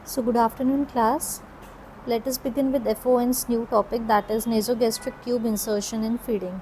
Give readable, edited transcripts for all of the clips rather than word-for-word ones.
So good afternoon class. Let us begin with FON's new topic, that is nasogastric tube insertion in feeding.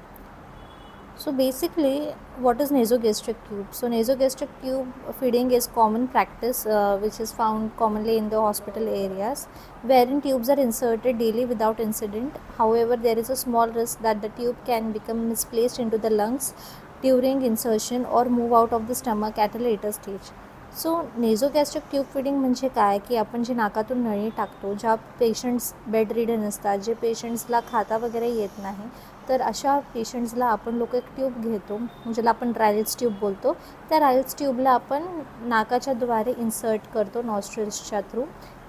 So basically what is nasogastric tube? So nasogastric tube feeding is common practice which is found commonly in the hospital areas wherein tubes are inserted daily without incident. However, there is a small risk that the tube can become misplaced into the lungs during insertion or move out of the stomach at a later stage. So nasogastric tube feeding म्हणजे काय की आपण जे नाकातून नळी टाकतो, ज्या patients bed ridden असतात, जे पेशंट्सला खाता वगैरे येत नाही, तर अशा पेशंट्सला आपण लोक एक ट्यूब घेतो ज्याला आपण रायल्स ट्यूब बोलतो. त्या रायल्स ट्यूबला आपण नाकाच्या द्वारे इन्सर्ट करतो नॉस्ट्रिल्सच्या थ्रू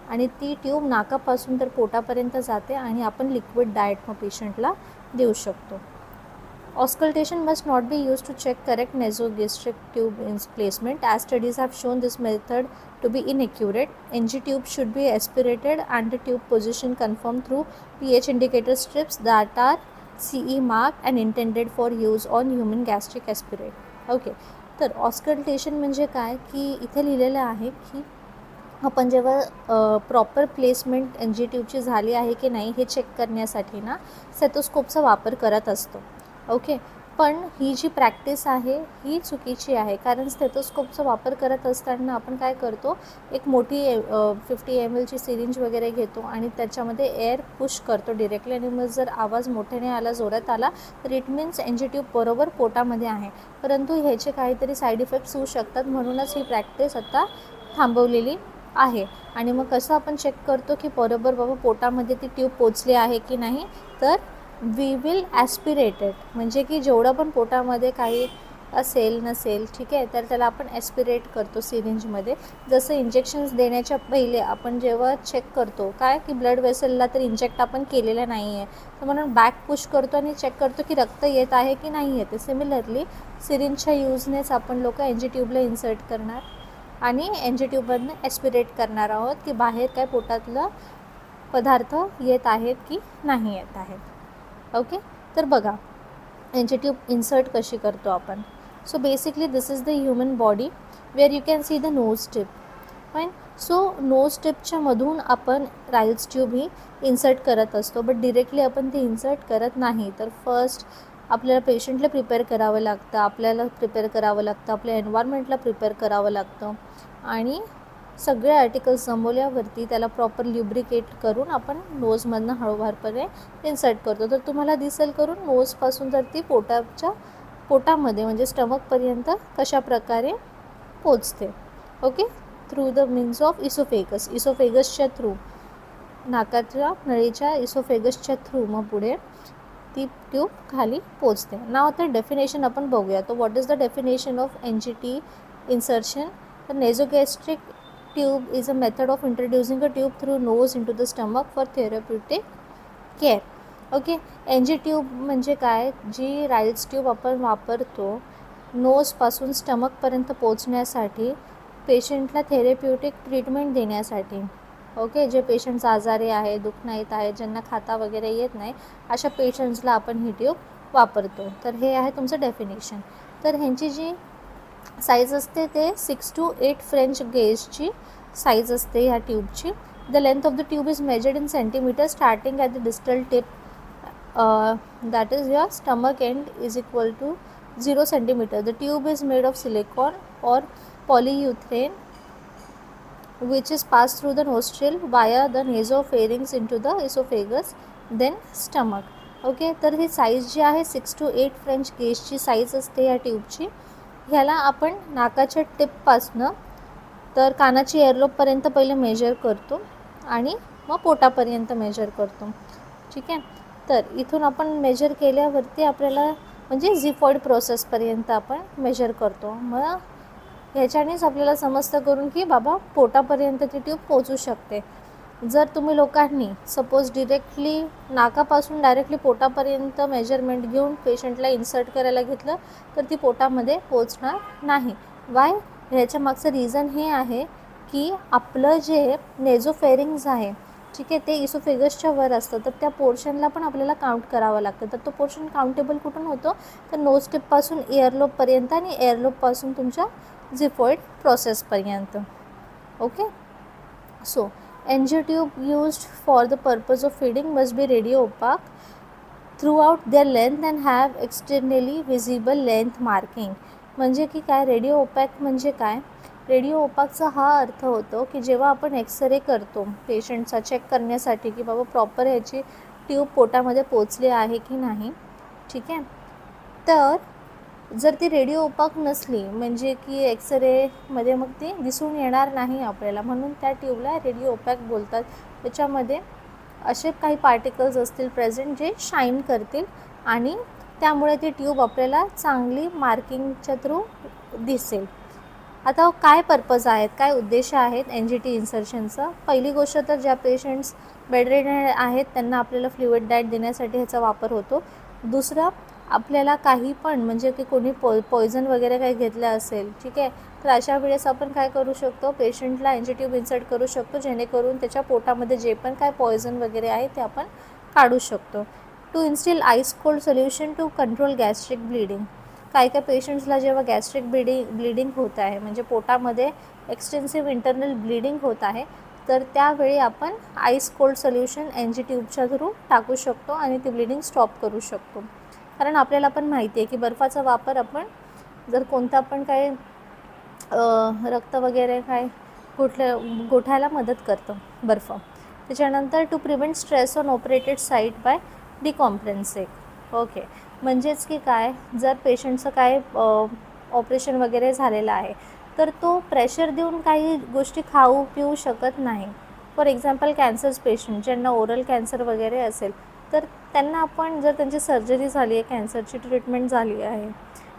आणि ती ट्यूब नाकापासून तर पोटापर्यंत जाते आणि आपण लिक्विड डाएट मग पेशंटला देऊ शकतो. Auscultation must not be used to check correct nasogastric tube placement, as studies have shown this method to be inaccurate. NG tube should be aspirated and the tube position confirmed through pH indicator strips that are CE marked and intended for use on human gastric aspirate. Okay, तर auscultation म्हणजे काय की इथे लिहिलेलं आहे की आपण जेव्हा प्रॉपर प्लेसमेंट एन जी ट्यूबची झाली आहे की नाही हे चेक करण्यासाठी ना स्टेथोस्कोपचा वापर करत असतो. ओके, पण ही जी प्रॅक्टिस आहे ही चुकीची आहे, कारण स्टेथोस्कोपचा वापर करत असताना आपण काय करतो, एक मोठी 50 ml सिरिंज वगैरे घेतो आणि त्याच्यामध्ये एअर पुश करतो डिरेक्टली आणि मग जर आवाज मोठ्याने आला, जोरात आला, तर it means N G tube बरोबर पोटामध्ये आहे. परंतु ह्याचे काहीतरी साईड इफेक्ट्स होऊ शकतात, म्हणूनच ही प्रॅक्टिस आता थांबवलेली आहे. आणि मग कसं आपण चेक करतो की बरोबर बाबा पोटामध्ये ती ट्यूब पोचली आहे की नाही, तर वी विल ॲस्पिरेटेड, म्हणजे की जेवढं पण पोटामध्ये काही असेल नसेल, ठीक आहे, तर त्याला आपण ॲस्पिरेट करतो सिरिंजमध्ये. जसं इंजेक्शन्स देण्याच्या पहिले आपण जेव्हा चेक करतो काय की ब्लड वेसलला तर इंजेक्ट आपण केलेलं नाही आहे, तर म्हणून बॅक पुश करतो आणि चेक करतो की रक्त येत आहे की नाही येते. सिमिलरली सिरिंजच्या यूजनेच आपण लोक एन जी ट्यूबला इन्सर्ट करणार आणि एन जी ट्यूबमधनं ॲस्पिरेट करणार आहोत की बाहेर काय पोटातलं पदार्थ येत आहेत की नाही येत आहेत. ओके, तर बघा एन जी ट्यूब इन्सर्ट कशी करतो आपण. So basically this is the human body where you can see the nose tip. Fine. So nose टिपच्या मधून आपण रायल्स ट्यूब ही इन्सर्ट करत असतो, बट डिरेक्टली आपण ते इन्सर्ट करत नाही. तर फर्स्ट आपल्याला पेशंटला प्रिपेअर करावं लागतं, आपल्याला प्रिपेअर करावं लागतं, आपल्या एन्व्हायरमेंटला प्रिपेअर करावं लागतं आणि सगळे आर्टिकल्स जमवल्यावरती त्याला प्रॉपर ल्युब्रिकेट करून आपण नोजमधनं हळूवारपणे इन्सर्ट करतो. तर तुम्हाला दिसेल करून नोजपासून तर ती पोटामध्ये म्हणजे स्टमकपर्यंत कशा प्रकारे पोचते. Okay, through the means of इसोफेगसच्या थ्रू, नाकाच्या नळीच्या इसोफेगसच्या थ्रू मग पुढे ती ट्यूब खाली पोचते. नाव आता डेफिनेशन आपण बघूया. तर what is the definition of N G T insertion? तर nasogastric tube is a method of introducing a tube through nose into the stomach for therapeutic care. Okay, N G tube म्हणजे काय, जी Royals tube आपण वापरतो नोजपासून स्टमकपर्यंत पोचण्यासाठी, पेशंटला therapeutic treatment देण्यासाठी. Okay, जे patients आजारी आहे, दुखणं येत आहे, ज्यांना खाता वगैरे येत नाही, अशा पेशंट्सला आपण ही ट्यूब वापरतो. तर हे आहे तुमचं डेफिनेशन. तर ह्यांची जी साईज असते ते 6 to 8 फ्रेंच गेजची साईज असते ह्या ट्यूबची. The length of the tube is measured in centimeter starting at the distal tip, that is your stomach and is equal to 0 centimeter. The tube is made of silicone और polyurethane which is passed through the nostril via the nasopharynx into the esophagus then stomach. Okay, तर ही size जी आहे 6 to 8 French गेजची size असते या ट्यूबची. ह्याला आपण नाकाच्या टिपपासनं तर कानाची एअरलोबपर्यंत पहिले मेजर करतो आणि मग पोटापर्यंत मेजर करतो. ठीक आहे, तर इथून आपण मेजर केल्यावरती आपल्याला म्हणजे झिफॉइड प्रोसेसपर्यंत आपण मेजर करतो. मग ह्याच्यानेच आपल्याला समजतं करून की बाबा पोटापर्यंत ती ट्यूब पोचू शकते. जर तुम्ही लोकांनी सपोज डिरेक्टली नाकापासून डायरेक्टली पोटापर्यंत मेजरमेंट घेऊन पेशंटला इन्सर्ट करायला घेतलं तर ती पोटामध्ये पोचणार नाही. वाय? ह्याच्या मागचं रिझन हे आहे की आपलं जे नेझोफेरिंग्स आहे, ठीक आहे, ते इसोफेगसच्या वर असतं, तर त्या पोर्शनला पण आपल्याला काउंट करावं लागतं. तर तो पोर्शन काउंटेबल कुठून होतो, तर नोज टिपपासून एअरलोबपर्यंत आणि एअरलोबपासून तुमच्या झिफॉइड प्रोसेसपर्यंत. Okay, so NG tube used for the purpose of feeding must be radio opaque throughout their length and have externally visible length marking. म्हणजे की काय रेडिओ ओपॅक म्हणजे काय? रेडिओ ओपॅकचा हा अर्थ होतो की जेव्हा आपण एक्सरे करतो पेशंटचा चेक करण्यासाठी की बाबा प्रॉपर ह्याची ट्यूब पोटामध्ये पोचली आहे की नाही, ठीक आहे. तर जर ती रेडिओ ओपॅक नसली म्हणजे की एक्सरेमध्ये मग ती दिसून येणार नाही आपल्याला, म्हणून त्या ट्यूबला रेडिओ ओपॅक बोलतात. त्याच्यामध्ये असे काही पार्टिकल्स असतील प्रेझेंट जे शाईन करतील आणि त्यामुळे ती ट्यूब आपल्याला चांगली मार्किंगच्या थ्रू दिसेल. आता काय पर्पज आहेत, काय उद्देश आहेत NGT इन्सर्शनचा? पहिली गोष्ट तर ज्या पेशंट्स बेडरिडन आहेत त्यांना आपल्याला फ्लुइड डाएट देण्यासाठी ह्याचा वापर होतो. दुसरं, आपल्याला काही पण म्हणजे की कोणी पॉयझन वगैरे काही घेतलं असेल, ठीक आहे, तर अशा वेळेस आपण काय करू शकतो, पेशंटला NG ट्यूब इन्सर्ट करू शकतो जेणेकरून त्याच्या पोटामध्ये जे पण काय पॉयझन वगैरे आहे ते आपण काढू शकतो. To instil ice cold solution to control gastric bleeding. काही पेशंट्सला जेव्हा गॅस्ट्रिक ब्लिडिंग होत आहे म्हणजे पोटामध्ये एक्सटेन्सिव्ह इंटरनल ब्लिडिंग होत आहे, तर त्यावेळी आपण आईस कोल्ड सोल्युशन NG ट्यूबच्या थ्रू टाकू शकतो आणि ती ब्लिडिंग स्टॉप करू शकतो. कारण आपल्याला पण माहिती आहे की बर्फाचा वापर आपण जर कोणता पण काही रक्त वगैरे काय गोठायला मदत करतं बर्फ. त्याच्यानंतर to prevent stress on operated site by decompressing. Okay, म्हणजेच की काय, जर पेशंटचं काय ऑपरेशन वगैरे झालेलं आहे तर तो प्रेशर देऊन काही गोष्टी खाऊ पिऊ शकत नाही. फॉर एक्झाम्पल कॅन्सर्स पेशंट ज्यांना ओरल कॅन्सर वगैरे असेल तर त्यांना आपण जर त्यांची सर्जरी झाली आहे, कॅन्सरची ट्रीटमेंट झाली आहे,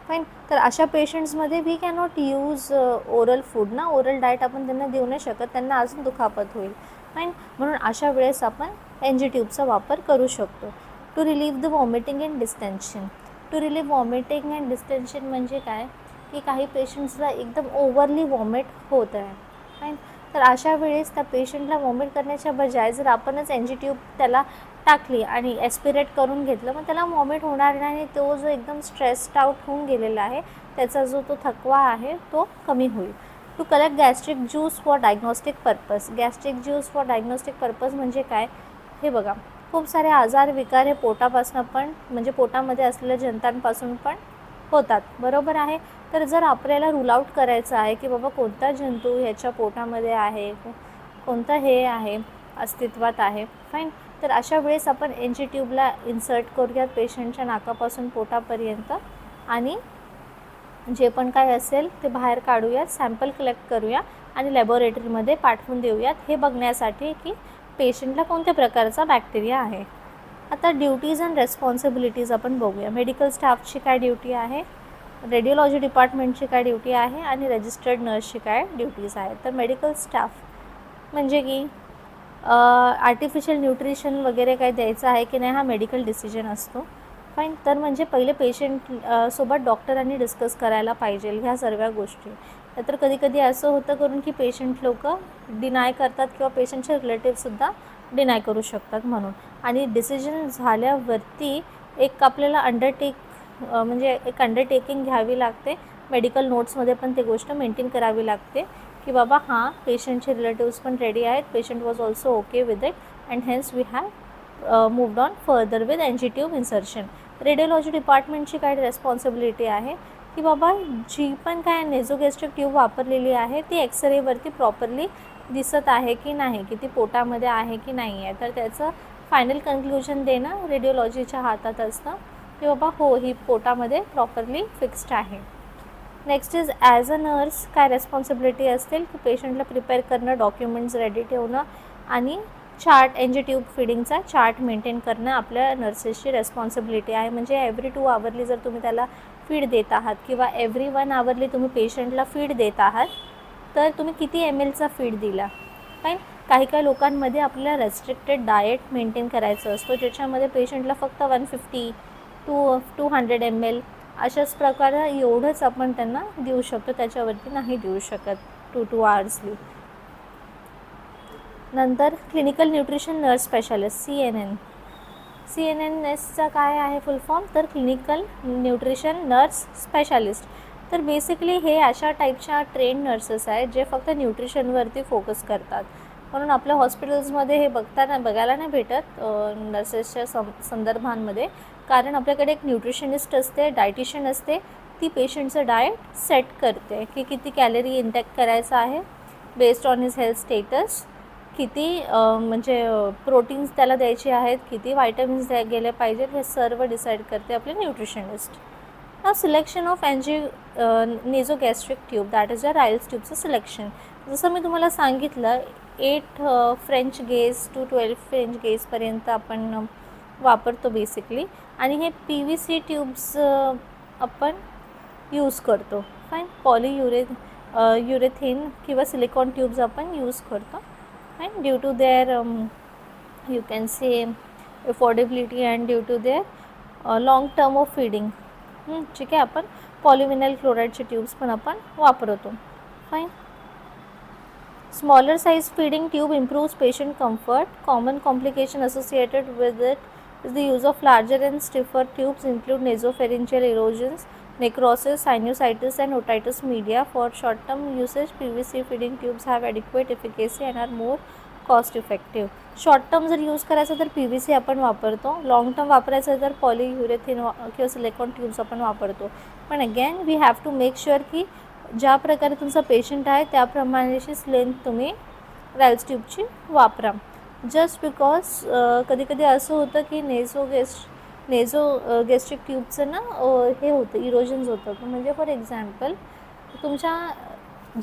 फाईन, तर अशा पेशंट्समध्ये we cannot use oral food ना, ओरल डाएट आपण त्यांना देऊ नाही शकत, त्यांना अजून दुखापत होईल, फाईन. म्हणून अशा वेळेस आपण NG ट्यूबचा वापर करू शकतो. To relieve the vomiting and distension. To relieve vomiting and distension म्हणजे काय की काही पेशंट्सला एकदम ओव्हरली वॉमिट होत आहे, फाईन, तर अशा वेळेस त्या पेशंटला वॉमिट करण्याच्या बजाय जर आपणच NG ट्यूब त्याला टाकली आणि ॲस्पिरेट करून घेतलं, मग त्याला वॉमिट होणार नाही. तो जो एकदम स्ट्रेस्ड आउट होऊन गेलेला आहे त्याचा जो तो थकवा आहे तो कमी होईल. To collect gastric juice for diagnostic purpose. Gastric juice for diagnostic purpose म्हणजे काय, हे बघा, खूप सारे आजार विकार हे पोटापासून पण म्हणजे पोटामध्ये असलेल्या जंतांपासून पण होतात, बरोबर आहे. तर जर आपल्याला रूल आउट करायचं आहे की बाबा कोणता जंतू ह्याच्या पोटामध्ये आहे, कोणतं हे आहे अस्तित्वात आहे, फाईन, तर अशा वेळेस आपण NG ट्यूबला इन्सर्ट करूयात पेशंटच्या नाकापासून पोटापर्यंत आणि जे पण काय असेल ते बाहेर काढूयात, सॅम्पल कलेक्ट करूया आणि लॅबोरेटरीमध्ये पाठवून देऊयात हे बघण्यासाठी की पेशंटला कोणत्या प्रकारचा बॅक्टेरिया आहे. आता ड्युटीज अँड रेस्पॉन्सिबिलिटीज आपण बघूया. मेडिकल स्टाफची काय ड्युटी आहे, रेडिओलॉजी डिपार्टमेंटची काय ड्युटी आहे आणि रजिस्टर्ड नर्सची काय ड्युटीज आहेत. तर मेडिकल स्टाफ म्हणजे की आर्टिफिशियल न्यूट्रिशन वगैरे काय द्यायचं आहे की नाही हा मेडिकल डिसिजन असतो, फाईन. तर म्हणजे पहिले पेशंट सोबत डॉक्टरांनी डिस्कस करायला पाहिजे ह्या सर्व गोष्टी. तर कधी कधी असं होतं करून की पेशंट लोक डिनाय करतात किंवा पेशंटचे रिलेटिव्हसुद्धा डिनाय करू शकतात, म्हणून. आणि डिसिजन झाल्यावरती एक आपल्याला म्हणजे एक अंडरटेकिंग घ्यावी लागते. मेडिकल नोट्समध्ये पण ती गोष्ट मेंटेन करावी लागते की बाबा हां पेशंटचे रिलेटिव्स पण रेडी आहेत, patient was also okay with it and hence we have moved on further with NG tube insertion. Radiology डिपार्टमेंटची काय रेस्पॉन्सिबिलिटी आहे की बाबा जी पण काय नेझोगॅस्ट्रिक ट्यूब वापरलेली आहे ती एक्सरेवरती प्रॉपरली दिसत आहे की नाही, की ती पोटामध्ये आहे की नाही आहे, तर त्याचं फायनल कन्क्ल्युजन देणं रेडिओलॉजीच्या हातात असतं की बाबा हो ही पोटामध्ये प्रॉपरली फिक्स्ड आहे. Next is as a nurse काय रेस्पॉन्सिबिलिटी असतील की पेशंटला प्रिपेअर करणं, डॉक्युमेंट्स रेडी ठेवणं आणि चार्ट NG ट्यूब फिडिंगचा चार्ट मेंटेन करणं आपल्या नर्सेसची रेस्पॉन्सिबिलिटी आहे. म्हणजे एव्हरी 2 आवरली जर तुम्ही त्याला फीड देत आहात किंवा एव्हरी 1 आवरली तुम्ही पेशंटला फीड देत आहात तर तुम्ही किती mlचा फीड दिला, फाईन. काही लोकांमध्ये आपल्याला रेस्ट्रिक्टेड डाएट मेंटेन करायचं असतं ज्याच्यामध्ये पेशंटला फक्त 150 200 ml अशाच प्रकारे एवढंच आपण त्यांना देऊ शकतो, त्याच्यावरती नाही देऊ शकत 2 आवर्सली. नंतर क्लिनिकल न्यूट्रिशन नर्स स्पेशालिस्ट CNNSचा काय आहे फुल फॉर्म, तर क्लिनिकल न्यूट्रिशन नर्स स्पेशालिस्ट. तर बेसिकली हे अशा टाईपच्या ट्रेन नर्सेस आहेत जे फक्त न्यूट्रिशनवरती फोकस करतात, म्हणून आपल्या हॉस्पिटल्समध्ये हे बघायला नाही भेटत नर्सेसच्या संदर्भांमध्ये, कारण आपल्याकडे एक न्यूट्रिशनिस्ट असते, डायटिशियन असते, ती पेशंटचं डाएट सेट करते की किती कॅलरी इंटेक करायचं आहे based on his health status, किती म्हणजे प्रोटीन्स त्याला द्यायचे आहेत, किती व्हायटमिन्स गेले पाहिजेत, हे सर्व डिसाईड करते आपले nutritionist. Now selection of nasogastric tube, that is a Ryle's ट्यूबचं सिलेक्शन. जसं मी तुम्हाला सांगितलं 8 फ्रेंच गेज टू 12 फ्रेंच गेजपर्यंत आपण वापरतो बेसिकली, आणि हे PVC ट्यूब्स आपण यूज करतो. फाईन. युरेथिन किंवा सिलिकॉन ट्यूब्स आपण यूज करतो. Fine. Due to their you can say affordability and due to their long term of feeding. ठीक आहे. आपण पॉलिविनाइल क्लोराईडचे ट्यूब्स पण आपण वापरतो. Fine. Smaller size feeding tube improves patient comfort. Common complication associated with it is the use of larger and stiffer tubes include nasopharyngeal erosions, necrosis, sinusitis and otitis media. For short-term usage, PVC feeding tubes have adequate efficacy and are more cost effective. Short term जर use करायचं तर PVC आपण वापरतो, long term वापरायचं तर पॉलियुरेथिन किंवा silicone tubes आपण वापरतो. पण again we have to make sure की ज्या प्रकारे तुमचा पेशंट आहे त्याप्रमाणेची लेंथ तुम्ही राईल्स ट्यूबची वापरा. जस्ट बिकॉज कधी असं होतं की नेझोगॅस्ट्रिक ट्यूबचं ना हे होतं, इरोजन्स होतं. म्हणजे फॉर एक्झाम्पल तुमच्या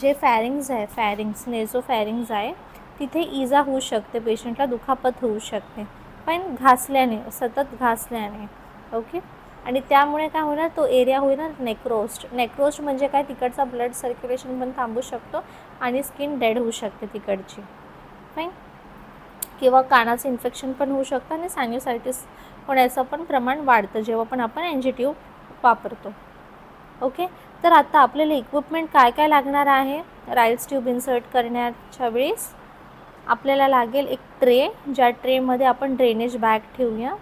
जे फॅरिंग्स नेझोफॅरिंग्स आहे तिथे इजा होऊ शकते, पेशंटला दुखापत होऊ शकते. पण सतत घासल्याने. ओके. आणि त्यामुळे काय होणार, तो एरिया होणार नेक्रोस्ट म्हणजे काय, तिकडचा ब्लड सर्क्युलेशन पण थांबू शकतो आणि स्किन डेड होऊ शकते तिकडची. फाईन. किंवा कानाचं इन्फेक्शन पण होऊ शकतं आणि सायनुसायटिस होण्याचं पण प्रमाण वाढतं जेव्हा पण आपण NG ट्यूब वापरतो. ओके. तर आता आपल्याला इक्विपमेंट काय लागणार आहे राईल्स ट्यूब इन्सर्ट करण्याच्या वेळेस. आपल्याला लागेल एक ट्रे, ज्या ट्रेमध्ये आपण ड्रेनेज बॅग ठेवूया,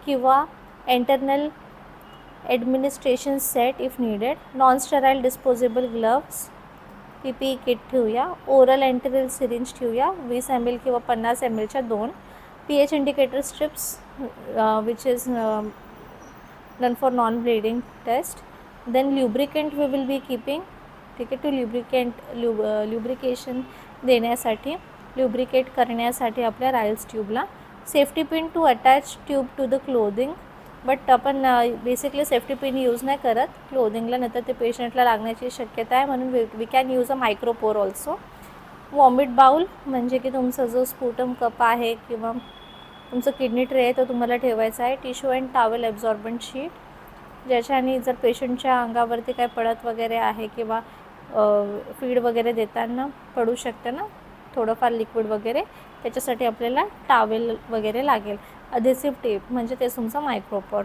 किंवा internal administration set if needed, non sterile disposable gloves, PPE kit ठेवूया, ओरल एंटेरियल सिरिंज ठेवूया 20 ml किंवा 50 mlच्या 2, pH indicator strips which is done for non bleeding test. Then lubricant we will be keeping. ठीक आहे. To lubrication देण्यासाठी, lubricate करण्यासाठी आपल्या Ryle's ट्यूबला. Safety pin to attach tube to the clothing, but आपण बेसिकली सेफ्टी पिन यूज नाही करत क्लोदिंगला, नंतर ते पेशंटला लागण्याची शक्यता आहे, म्हणून we can use a micropore also. Vomit bowl म्हणजे की तुमचा जो स्पुटम कप आहे किंवा तुमचं किडनी ट्रे आहे तो तुम्हाला ठेवायचा आहे. टिश्यू अँड टॉवेल ॲब्झॉर्बंट शीट, ज्याच्याने जर पेशंटच्या अंगावरती काय पडत वगैरे आहे किंवा फीड वगैरे देताना पडू शकतं ना थोडंफार लिक्विड वगैरे, त्याच्यासाठी आपल्याला टॉवेल वगैरे लागेल. अधेसिव्ह टेप म्हणजे ते तुमचं micropore.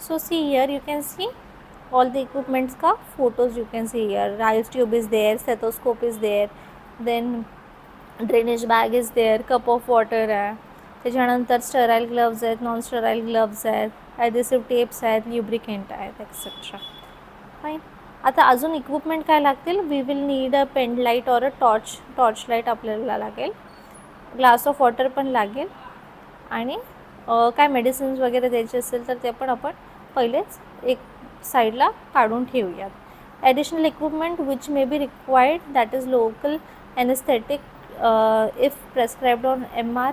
So see here you can see all the equipments का photos you can see here. Ryle's tube is there, stethoscope is there, then drainage bag is there, cup of water आहे, त्याच्यानंतर sterile gloves आहेत, non sterile gloves आहेत, adhesive tapes आहेत, ल्युब्रिकेंट आहेत, etcetera. Fine. आता अजून equipment काय लागतील, we will need a pen light or a torch light आपल्याला लागेल, ग्लास ऑफ वॉटर पण लागेल, आणि काय मेडिसिन्स वगैरे द्यायचे असेल तर ते पण आपण पहिलेच एक साईडला काढून ठेवूयात. Additional equipment which may be required, that is local anaesthetic if prescribed on MR